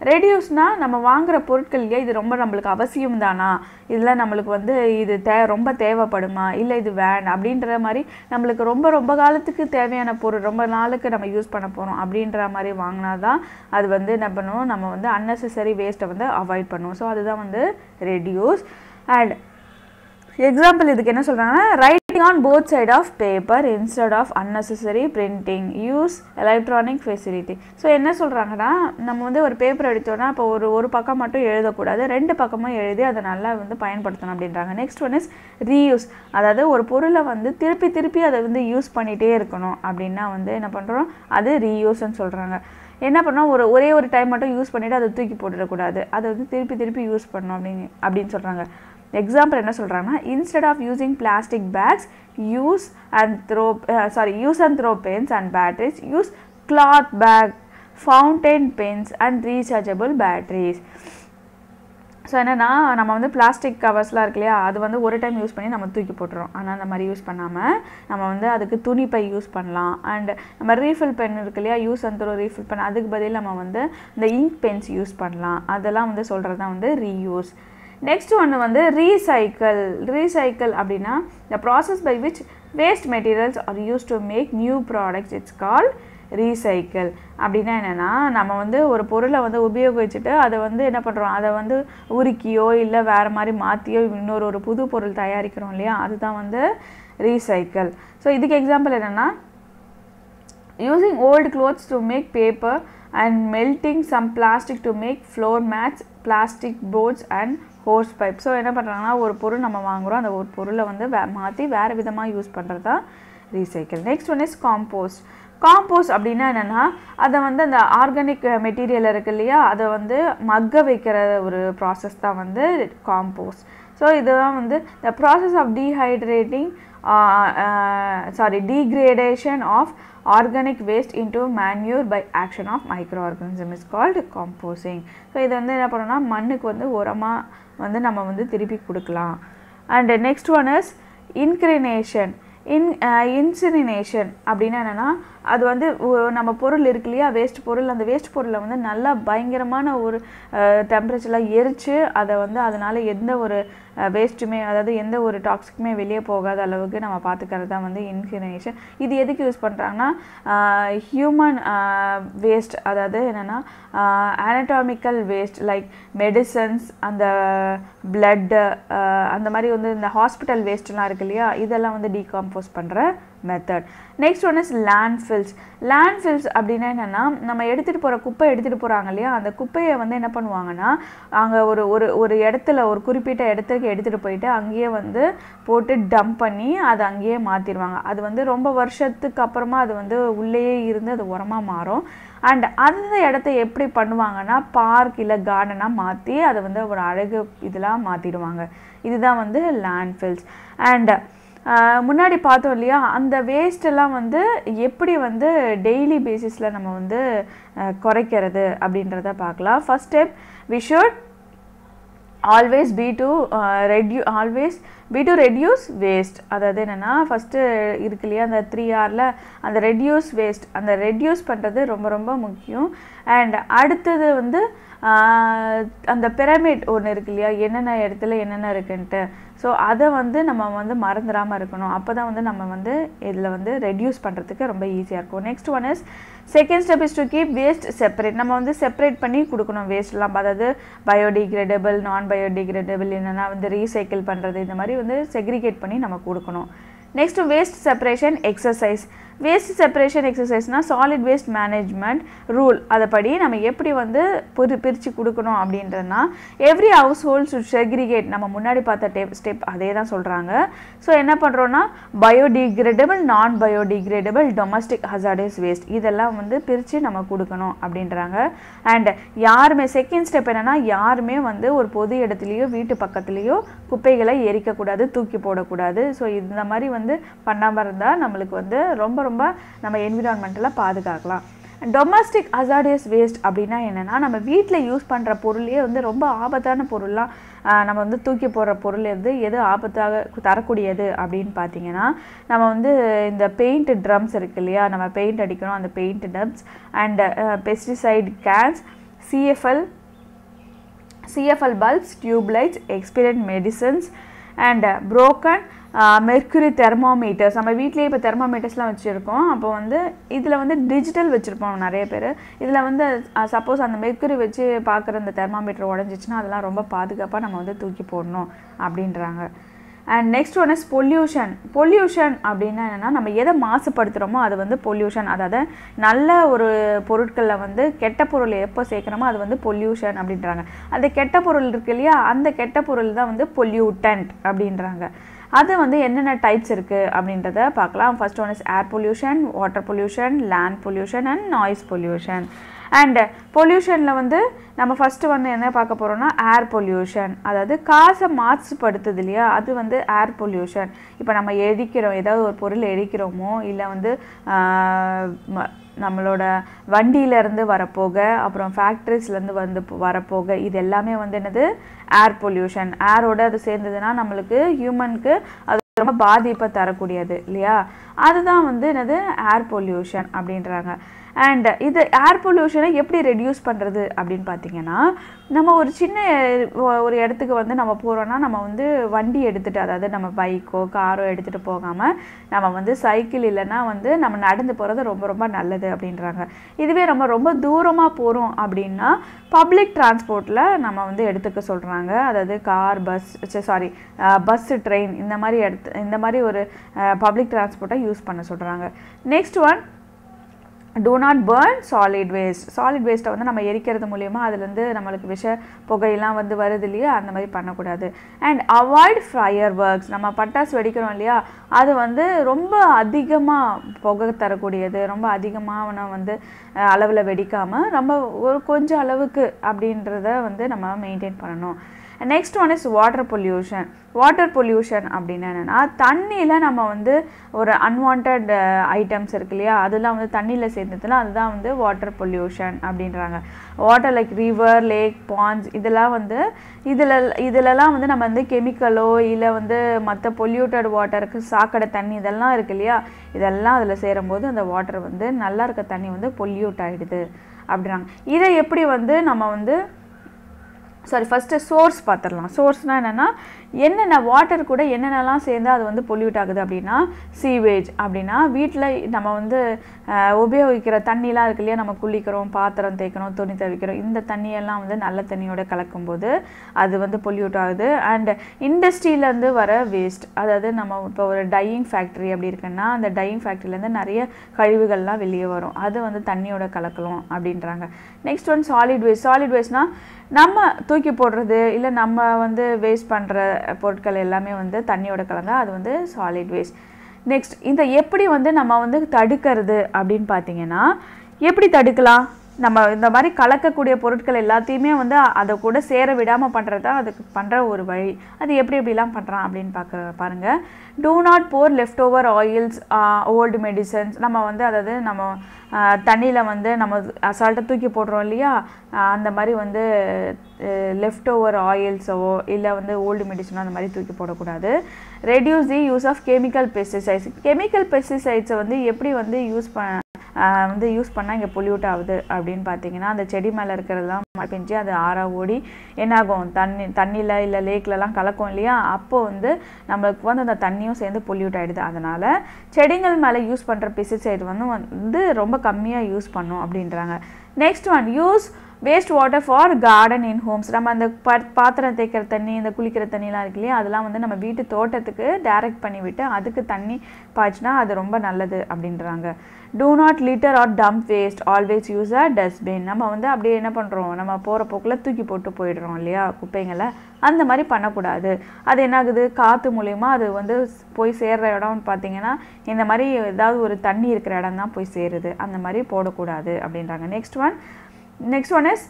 ரெடியூஸ்னால் நம்ம வாங்குகிற பொருட்கள் இல்லையா, இது ரொம்ப நம்மளுக்கு அவசியம் தானா, இதில் நம்மளுக்கு வந்து இது ரொம்ப தேவைப்படுமா, இல்லை இது வேண்டாம் அப்படின்ற மாதிரி நம்மளுக்கு ரொம்ப காலத்துக்கு தேவையான பொருள் ரொம்ப நாளுக்கு நம்ம யூஸ் பண்ண போகிறோம் அப்படின்ற மாதிரி வாங்கினா தான் அது வந்து என்ன பண்ணுவோம், நம்ம வந்து அன்னெசரி வேஸ்ட்டை வந்து அவாய்ட் பண்ணுவோம். ஸோ அதுதான் வந்து ரெடியூஸ். அண்ட் எக்ஸாம்பிள் இதுக்கு என்ன சொல்கிறாங்கன்னா, writing on both side of paper instead of unnecessary printing, use electronic facility. So என்ன சொல்கிறாங்கன்னா, நம்ம வந்து ஒரு பேப்பர் எடுத்தோன்னா இப்போ ஒரு பக்கம் மட்டும் எழுதக்கூடாது, 2 பக்கமும் எழுதி அதை நல்லா வந்து பயன்படுத்தணும் அப்படின்றாங்க. நெக்ஸ்ட் ஒன் இஸ் ரீயூஸ், அதாவது ஒரு பொருளை வந்து திருப்பி அதை வந்து யூஸ் பண்ணிகிட்டே இருக்கணும் அப்படின்னா வந்து என்ன பண்ணுறோம், அது ரீயூஸ்ன்னு சொல்கிறாங்க. என்ன பண்ணோம், ஒரே ஒரு டைம் மட்டும் யூஸ் பண்ணிவிட்டு அதை தூக்கி போட்டுடக்கூடாது, அதை வந்து திருப்பி யூஸ் பண்ணணும் அப்படின்னு சொல்கிறாங்க. எக்ஸாம்பிள் என்ன சொல்கிறாங்கன்னா, instead of using plastic bags use and throw pens and batteries, use cloth bag, fountain pens and rechargeable batteries. So என்னென்னா, நம்ம வந்து பிளாஸ்டிக் கவர்ஸ்லாம் இருக்கு இல்லையா, அது வந்து ஒரு டைம் யூஸ் பண்ணி நம்ம தூக்கி போட்டுறோம். ஆனால் அந்த மாதிரி யூஸ் பண்ணாமல் நம்ம வந்து அதுக்கு துணி பை யூஸ் பண்ணலாம். அண்ட் நம்ம ரீஃபில் பென் இருக்கு இல்லையா, use and throw refill pen, அதுக்கு பதில் நம்ம வந்து இந்த இங்க் பென்ஸ் யூஸ் பண்ணலாம். அதெல்லாம் வந்து சொல்கிறது தான் வந்து ரீயூஸ். நெக்ஸ்ட் ஒன்று வந்து ரீசைக்கிள். ரீசைக்கிள் அப்படின்னா the process by which waste materials are used to make new products, it's called recycle. அப்படின்னா என்னென்னா, நம்ம வந்து ஒரு பொருளை வந்து உபயோகிச்சுட்டு அதை வந்து என்ன பண்ணுறோம், அதை வந்து உருக்கியோ இல்லை வேறு மாதிரி மாற்றியோ ஒரு புது பொருள் தயாரிக்கிறோம் இல்லையா, அதுதான் வந்து ரீசைக்கிள். ஸோ இதுக்கு எக்ஸாம்பிள் என்னென்னா, using old clothes to make paper and melting some plastic to make floor mats, plastic boards and hose pipe. So என்ன பண்ணுறாங்கன்னா, ஒரு பொருள் நம்ம வாங்குகிறோம், அந்த ஒரு பொருளை வந்து மாற்றி வேறு விதமாக யூஸ் பண்ணுறது தான் recycle. Next one is compost. Compost அப்படின்னா என்னென்னா, அதை வந்து அந்த ஆர்கானிக் மெட்டீரியல் இருக்கு இல்லையா, அதை வந்து மக்க வைக்கிற ஒரு ப்ராசஸ் தான் வந்து காம்போஸ்ட். ஸோ இதுதான் வந்து the process of degradation of organic waste into manure by action of microorganism is called composting. So இது வந்து என்ன பண்ணோம்னா, மண்ணுக்கு வந்து உரமாக வந்து நம்ம வந்து திருப்பி கொடுக்கலாம். And next one is incineration. அப்படின்னா என்னென்னா, அது வந்து நம்ம பொருள் இருக்கு இல்லையா வேஸ்ட் பொருள், அந்த வேஸ்ட் பொருளை வந்து நல்லா பயங்கரமான ஒரு டெம்பரேச்சரில் எரித்து அதை வந்து அதனால் எந்த ஒரு வேஸ்ட்டுமே அதாவது எந்த ஒரு டாக்ஸிக்குமே வெளியே போகாத அளவுக்கு நம்ம பார்த்துக்கிறது தான் வந்து இன்சினரேஷன். இது எதுக்கு யூஸ் பண்ணுறாங்கன்னா ஹியூமன் வேஸ்ட், அதாவது என்னென்னா anatomical வேஸ்ட் லைக் மெடிசன்ஸ், அந்த பிளட்டு, அந்த மாதிரி வந்து இந்த ஹாஸ்பிட்டல் வேஸ்ட்லாம் இருக்கு இல்லையா, இதெல்லாம் வந்து டீகாம்போஸ் பண்ணுற method. Next one is landfills. Landfills அப்படின்னா என்னென்னா நம்ம எடுத்துகிட்டு போகிற குப்பை எடுத்துகிட்டு போகிறாங்க இல்லையா, அந்த குப்பையை வந்து என்ன பண்ணுவாங்கன்னா அங்கே ஒரு இடத்துல ஒரு குறிப்பிட்ட இடத்துக்கு எடுத்துகிட்டு போயிட்டு அங்கேயே வந்து போட்டு டம்ப் பண்ணி அதை அங்கேயே மாற்றிடுவாங்க. அது வந்து ரொம்ப வருஷத்துக்கு அப்புறமா அது வந்து உள்ளேயே இருந்து அது உரமாக மாறும். அண்ட் அந்த இடத்த எப்படி பண்ணுவாங்கன்னா பார்க் இல்லை கார்டனாக மாற்றி அதை வந்து ஒரு அழகு இதெல்லாம் மாற்றிடுவாங்க. இதுதான் வந்து லேண்ட்ஃபில்ஸ். அண்ட் முன்னாடி பார்த்தோம் இல்லையா, அந்த வேஸ்ட்டெல்லாம் வந்து எப்படி வந்து டெய்லி பேசிஸில் நம்ம வந்து குறைக்கிறது அப்படின்றத பார்க்கலாம். First step, we should always be to reduce waste. அதாவது என்னென்னா ஃபஸ்ட்டு இருக்கு இல்லையா அந்த 3Rல அந்த ரெடியூஸ் வேஸ்ட், அந்த ரெடியூஸ் பண்ணுறது ரொம்ப ரொம்ப முக்கியம். அண்ட் அடுத்தது வந்து அந்த பிரமிட் ஒன்று இருக்கு இல்லையா, என்னென்ன இடத்துல என்னென்ன இருக்குன்ட்டு, ஸோ அதை வந்து நம்ம வந்து மறந்துடாமல் இருக்கணும். அப்போ தான் வந்து நம்ம வந்து இதில் வந்து ரெடியூஸ் பண்ணுறதுக்கு ரொம்ப ஈஸியாக இருக்கும். Next one is second step is to keep waste separate. நம்ம வந்து செப்பரேட் பண்ணி கொடுக்கணும் வேஸ்ட்லாம், அதாவது பயோடிகிரேடபிள், நான் பயோடிகிரேடபிள், என்னென்னா வந்து ரீசைக்கிள் பண்ணுறது, இந்த மாதிரி வந்து செக்ரிகேட் பண்ணி நம்ம கொடுக்கணும். Next waste separation exercise. Waste separation எக்ஸசைஸ்னால் சாலிட் வேஸ்ட் மேனேஜ்மெண்ட் ரூல், அதைப்படி நம்ம எப்படி வந்து பிரித்து கொடுக்கணும் அப்படின்றதுனா every household should segregate. நம்ம முன்னாடி பார்த்த ஸ்டெப் அதே தான் சொல்கிறாங்க. ஸோ என்ன பண்ணுறோன்னா பயோடிகிரேடபிள், நான் பயோடிகிரேடபிள், டொமஸ்டிக் ஹசார்டஸ் வேஸ்ட், இதெல்லாம் வந்து பிரித்து நம்ம கொடுக்கணும் அப்படின்றாங்க. அண்ட் யாருமே செகண்ட் ஸ்டெப் என்னென்னா யாருமே வந்து ஒரு பொது இடத்துலையோ வீட்டு பக்கத்துலேயோ குப்பைகளை எரிக்கக்கூடாது, தூக்கி போடக்கூடாது. ஸோ இந்த மாதிரி வந்து பண்ணாமல் இருந்தால் நம்மளுக்கு வந்து ரொம்ப ரொம்ப நம்ம என்விரான்மெண்ட்டில் பாதுகாக்கலாம். டொமஸ்டிக் ஹசார்டஸ் வேஸ்ட் அப்படின்னா என்னென்னா நம்ம வீட்டில் யூஸ் பண்ணுற பொருளையே வந்து ரொம்ப ஆபத்தான பொருள்லாம் நம்ம வந்து தூக்கி போடுற பொருள் எது ஆபத்தாக தரக்கூடியது அப்படின்னு பார்த்தீங்கன்னா நம்ம வந்து இந்த பெயிண்ட் ட்ரம்ஸ் இருக்கு இல்லையா, நம்ம பெயிண்ட் அடிக்கிறோம், அந்த paint drums and pesticide cans, CFL bulbs, tube lights, experiment medicines and broken mercury thermometers. நம்ம வீட்லேயே இப்போ தெர்மோமீட்டர்ஸ்லாம் வச்சுருக்கோம். அப்போ வந்து இதில் வந்து டிஜிட்டல் வச்சுருப்போம் நிறைய பேர். இதில் வந்து சப்போஸ் அந்த மெர்க்குரி வச்சு பார்க்குற அந்த தெர்மோமீட்டர் உடஞ்சிச்சின்னா அதெல்லாம் ரொம்ப பாதுகாப்பாக நம்ம வந்து தூக்கி போடணும் அப்படின்றாங்க. And next one is pollution அப்படின்னா என்னென்னா நம்ம எதை மாசுபடுத்துகிறோமோ அது வந்து பொல்யூஷன். அதாவது நல்ல ஒரு பொருட்களில் வந்து கெட்ட பொருள் எப்போ சேர்க்குறோமோ அது வந்து பொல்யூஷன் அப்படின்றாங்க. அந்த கெட்ட பொருள் இருக்கு இல்லையா, அந்த கெட்ட பொருள் தான் வந்து பொல்யூட்டன்ட் அப்படின்றாங்க. அது வந்து என்னென்ன டைப்ஸ் இருக்குது அப்படின்றத பார்க்கலாம். First one is air pollution, water pollution, land pollution and noise pollution. And பொல்யூஷனில் வந்து நம்ம ஃபஸ்ட்டு வந்து என்ன பார்க்க போகிறோம்னா ஏர் பொல்யூஷன், அதாவது காசை மாசுபடுத்துது இல்லையா, அது வந்து ஏர் பொல்யூஷன். இப்போ நம்ம எரிக்கிறோம், ஏதாவது ஒரு பொருள் எரிக்கிறோமோ இல்லை வந்து நம்மளோட வண்டியிலேருந்து வரப்போக, அப்புறம் ஃபேக்ட்ரிஸ்லேருந்து வந்து வரப்போக, இது எல்லாமே வந்து என்னது ஏர் பொல்யூஷன். ஏரோட அது சேர்ந்ததுன்னா நம்மளுக்கு ஹியூமனுக்கு அது ரொம்ப பாதிப்பை தரக்கூடியது இல்லையா, அதுதான் வந்து என்னது ஏர் பொல்யூஷன் அப்படின்றாங்க. அண்ட் இது ஏர் பொல்யூஷனை எப்படி ரெடியூஸ் பண்ணுறது அப்படின்னு பார்த்தீங்கன்னா நம்ம ஒரு சின்ன ஒரு இடத்துக்கு வந்து நம்ம போகிறோன்னா நம்ம வந்து வண்டி எடுத்துகிட்டு, அதாவது நம்ம பைக்கோ காரோ எடுத்துகிட்டு போகாமல் நம்ம வந்து சைக்கிள் இல்லைன்னா வந்து நம்ம நடந்து போகிறது ரொம்ப ரொம்ப நல்லது அப்படின்றாங்க. இதுவே நம்ம ரொம்ப தூரமாக போகிறோம் அப்படின்னா பப்ளிக் டிரான்ஸ்போர்ட்டில் நம்ம வந்து எடுத்துக்க சொல்கிறாங்க. அதாவது கார், பஸ்ஸு, ட்ரெயின், இந்த மாதிரி ஒரு பப்ளிக் டிரான்ஸ்போர்ட்டை யூஸ் பண்ண சொல்கிறாங்க. Next one, do not burn solid waste. Solid வேஸ்ட்டை வந்து நம்ம எரிக்கிறது மூலயமா அதுலேருந்து நம்மளுக்கு விஷ புகையெல்லாம் வந்து வருது இல்லையா, அந்த மாதிரி பண்ணக்கூடாது. And avoid fire works. நம்ம பட்டாசு வெடிக்கிறோம் இல்லையா, அது வந்து ரொம்ப அதிகமாக புகை தரக்கூடியது, ரொம்ப அதிகமாக வந்து அளவில் வெடிக்காமல் ரொம்ப ஒரு கொஞ்சம் அளவுக்கு அப்படின்றத வந்து நம்ம மெயின்டைன் பண்ணணும். Next one is water pollution அப்படின்னா என்னென்னா தண்ணியில் நம்ம வந்து ஒரு அன்வான்ட் ஐட்டம்ஸ் இருக்கு இல்லையா, அதெல்லாம் வந்து தண்ணியில் சேர்ந்ததுன்னா அதுதான் வந்து வாட்டர் பொல்யூஷன் அப்படின்றாங்க. Water like river, lake, ponds இதெல்லாம் வந்து இதிலெல்லாம் வந்து நம்ம வந்து கெமிக்கலோ இல்லை வந்து மற்ற பொல்யூட்டட் வாட்டருக்கு சாக்கடை தண்ணி இதெல்லாம் இருக்கு இல்லையா, இதெல்லாம் அதில் சேரும்போது அந்த வாட்டர் வந்து நல்லா இருக்க தண்ணி வந்து பொல்யூட் ஆகிடுது அப்படின்றாங்க. இதை எப்படி வந்து நம்ம வந்து ஃபஸ்ட்டு சோர்ஸ் பார்த்துடலாம். சோர்ஸ்னால் என்னென்னா என்னென்ன வாட்டர் கூட என்னென்னலாம் சேர்ந்து அது வந்து பொல்யூட் ஆகுது அப்படின்னா சீவேஜ் அப்படின்னா வீட்டில் நம்ம வந்து உபயோகிக்கிற தண்ணிலாம் இருக்கு இல்லையா, நம்ம குளிக்கிறோம், பாத்திரம் தேய்க்கிறோம், துணி துவைக்கிறோம், இந்த தண்ணியெல்லாம் வந்து நல்ல தண்ணியோட கலக்கும்போது அது வந்து பொல்யூட் ஆகுது. அண்ட் இண்டஸ்ட்ரியிலேருந்து வர வேஸ்ட், அதாவது நம்ம இப்போ ஒரு டையிங் ஃபேக்ட்ரி அப்படி இருக்குன்னா அந்த டையிங் ஃபேக்ட்ரியிலேருந்து நிறைய கழிவுகள்லாம் வெளியே வரும், அது வந்து தண்ணியோட கலக்கலாம் அப்படின்றாங்க. Next one solid waste. Solid வேஸ்ட்னால் நம்ம தூக்கி போடுறது இல்லை நம்ம வந்து வேஸ்ட் பண்ணுற பொருட்கள் எல்லாமே வந்து தண்ணியோட கலந்தா அது வந்து சாலிட் வேஸ்ட். நெக்ஸ்ட் இந்த எப்படி வந்து நம்ம வந்து தடுக்கிறது அப்படின்னு பார்த்தீங்கன்னா, எப்படி தடுக்கலாம்? நம்ம இந்த மாதிரி கலக்கக்கூடிய பொருட்கள் எல்லாத்தையுமே வந்து அதை கூட சேர விடாமல் பண்ணுறது தான் அதுக்கு பண்ணுற ஒரு வழி. அது எப்படிலாம் பண்ணுறான் அப்படின்னு பாருங்கள். Do not pour left over oils, old medicines. நம்ம வந்து அதாவது நம்ம தண்ணியில் வந்து நம்ம அசால்ட்டாக தூக்கி போடுறோம் இல்லையா, அந்த மாதிரி வந்து லெஃப்ட் ஓவர் ஆயில்ஸோ இல்லை வந்து ஓல்டு மெடிசனோ அந்த மாதிரி தூக்கி போடக்கூடாது. Reduce the use of chemical pesticides. Chemical பெஸ்டிசைட்ஸை வந்து எப்படி வந்து யூஸ் பண்ணால் இங்கே பொல்யூட் ஆகுது அப்படின்னு பார்த்தீங்கன்னா, அந்த செடி மேலே இருக்கிறதெல்லாம் மழை பெஞ்சு அது ஆறாக ஓடி என்னாகும், தண்ணியில் இல்லை லேக்லலாம் கலக்கும் இல்லையா, அப்போது வந்து நம்மளுக்கு வந்து அந்த தண்ணியும் சேர்ந்து பொல்யூட் ஆகிடுது. அதனால் செடிகள் மேலே யூஸ் பண்ணுற பெஸ்டிசைட் வந்து ரொம்ப கம்மியாக யூஸ் பண்ணும் அப்படின்றாங்க. Next one, use waste water for garden in homes. நம்ம அந்த பாத்திரம் தேய்க்கிற தண்ணி, இந்த குளிக்கிற தண்ணிலாம் இருக்கு இல்லையா, அதெல்லாம் வந்து நம்ம வீட்டு தோட்டத்துக்கு டைரக்ட் பண்ணிவிட்டு அதுக்கு தண்ணி பாய்ச்சினா அது ரொம்ப நல்லது அப்படின்றாங்க. Do not litter or dump waste, always use a dustbin. நம்ம வந்து அப்படியே என்ன பண்ணுறோம், நம்ம போகிற போக்கில் தூக்கி போட்டு போயிடுறோம் இல்லையா குப்பைங்களை, அந்த மாதிரி பண்ணக்கூடாது. அது என்னாகுது, காற்று மூலயமா அது வந்து போய் சேர்கிற இடம்னு பார்த்தீங்கன்னா இந்த மாதிரி ஏதாவது ஒரு தண்ணி இருக்கிற இடம் தான் போய் சேருது, அந்த மாதிரி போடக்கூடாது அப்படின்றாங்க. Next one is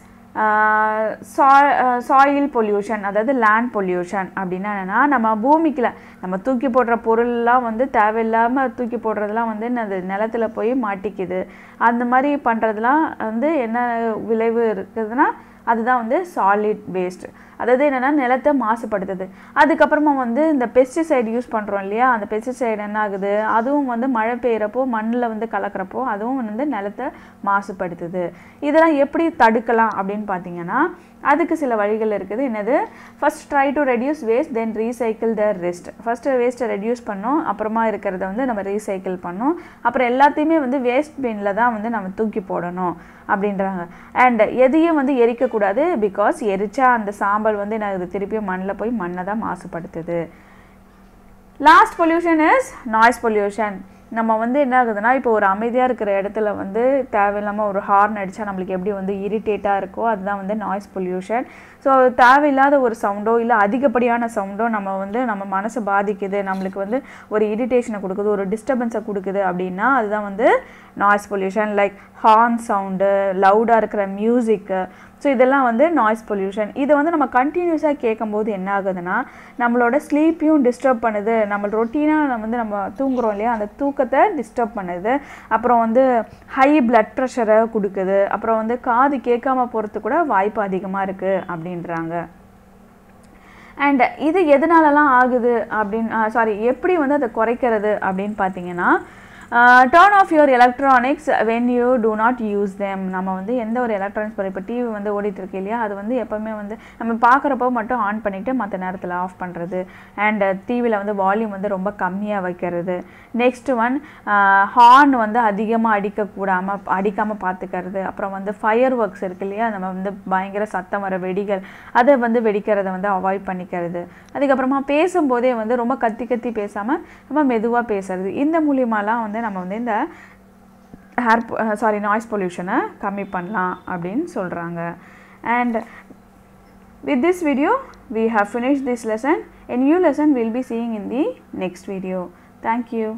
soil pollution, அதாவது லேண்ட் பொல்யூஷன். அப்படின்னா என்னென்னா, நம்ம பூமிக்குள்ள நம்ம தூக்கி போடுற பொருள்லாம் வந்து தேவையில்லாமல் தூக்கி போடுறதுலாம் வந்து அது நிலத்தில் போய் மாட்டிக்குது. அந்த மாதிரி பண்ணுறதுலாம் வந்து என்ன விளைவு இருக்குதுன்னா அதுதான் வந்து சாலிட் வேஸ்ட். அதாவது என்னென்னா நிலத்தை மாசுபடுத்துது. அதுக்கப்புறமா வந்து இந்த பெஸ்டிசைடு யூஸ் பண்ணுறோம் இல்லையா, அந்த பெஸ்டிசைடு என்ன ஆகுது, அதுவும் வந்து மழை பெய்கிறப்போ மண்ணில் வந்து கலக்கிறப்போ அதுவும் வந்து நிலத்தை மாசுபடுத்துது. இதெல்லாம் எப்படி தடுக்கலாம் அப்படின்னு பார்த்தீங்கன்னா அதுக்கு சில வழிகள் இருக்குது. என்னது, first try to reduce waste then recycle the rest. First வேஸ்ட்டை ரெடியூஸ் பண்ணோம், அப்புறமா இருக்கிறத வந்து நம்ம ரீசைக்கிள் பண்ணோம், அப்புறம் எல்லாத்தையுமே வந்து வேஸ்ட் பின்னில் தான் வந்து நம்ம தூக்கி போடணும் அப்படின்றாங்க. அண்ட் எதையும் வந்து எரிக்கக்கூடாது, பிகாஸ் எரிச்சா அந்த சாம்பல் வந்து என்ன திருப்பியும் மண்ணில் போய் மண்ணை தான் மாசுபடுத்துது. Last pollution is noise pollution. நம்ம வந்து என்ன ஆகுதுன்னா, இப்போ ஒரு அமைதியாக இருக்கிற இடத்துல வந்து தேவையில்லாமல் ஒரு ஹார்ன் அடித்தா நம்மளுக்கு எப்படி வந்து இரிட்டேட்டாக இருக்கோ அதுதான் வந்து நாய்ஸ் பொல்யூஷன். ஸோ தேவையில்லாத ஒரு சவுண்டோ இல்லை அதிகப்படியான சவுண்டோ நம்ம மனசை பாதிக்குது, நம்மளுக்கு வந்து ஒரு இரிட்டேஷனை கொடுக்குது, ஒரு டிஸ்டர்பன்ஸை கொடுக்குது அப்படின்னா அதுதான் வந்து noise pollution. Like horn sound, லவுடாக இருக்கிற மியூசிக்கு, ஸோ இதெல்லாம் வந்து நாய்ஸ் பொல்யூஷன். இதை வந்து நம்ம கண்டினியூஸாக கேட்கும்போது என்ன ஆகுதுன்னா நம்மளோட ஸ்லீப்பையும் டிஸ்டர்ப் பண்ணுது, நம்ம ரொட்டீனாக வந்து நம்ம தூங்குறோம் இல்லையா அந்த தூக்கத்தை டிஸ்டர்ப் பண்ணுது, அப்புறம் வந்து ஹை பிளட் ப்ரெஷரை கொடுக்குது, அப்புறம் வந்து காது கேட்காம போகிறதுக்கு கூட வாய்ப்பு அதிகமாக இருக்குது அப்படின்றாங்க. அண்ட் இது எதனாலலாம் ஆகுது அப்படின்னு எப்படி வந்து அதை குறைக்கிறது அப்படின்னு பார்த்தீங்கன்னா, turn off your electronics when you do not use them. நம்ம வந்து எந்த ஒரு எலக்ட்ரானிக்ஸ் இப்போ டிவி வந்து ஓடிட்டுருக்கு இல்லையா, அது வந்து எப்போவுமே வந்து நம்ம பார்க்குறப்போ மட்டும் ஆன் பண்ணிவிட்டு மற்ற நேரத்தில் ஆஃப் பண்ணுறது. அண்ட் டிவியில் வந்து வால்யூம் வந்து ரொம்ப கம்மியாக வைக்கிறது. நெக்ஸ்ட் ஒன், ஹார்ன் வந்து அதிகமாக அடிக்காமல் பார்த்துக்கிறது. அப்புறம் வந்து ஃபயர் ஒர்க்ஸ் இருக்குது இல்லையா, நம்ம வந்து பயங்கர சத்தம் வர வெடிகள், அதை வந்து வெடிக்கிறத வந்து அவாய்ட் பண்ணிக்கிறது. அதுக்கப்புறமா பேசும்போதே வந்து ரொம்ப கத்தி பேசாமல் ரொம்ப மெதுவாக பேசுறது. இந்த மூலியமாலாம் வந்து நம்ம வந்து இந்த நாய்ஸ் பொல்யூஷனை கம்மி பண்ணலாம் அப்படின்னு சொல்கிறாங்க. And with this video we have finished this lesson. A new lesson we'll be seeing in the next video. Thank you.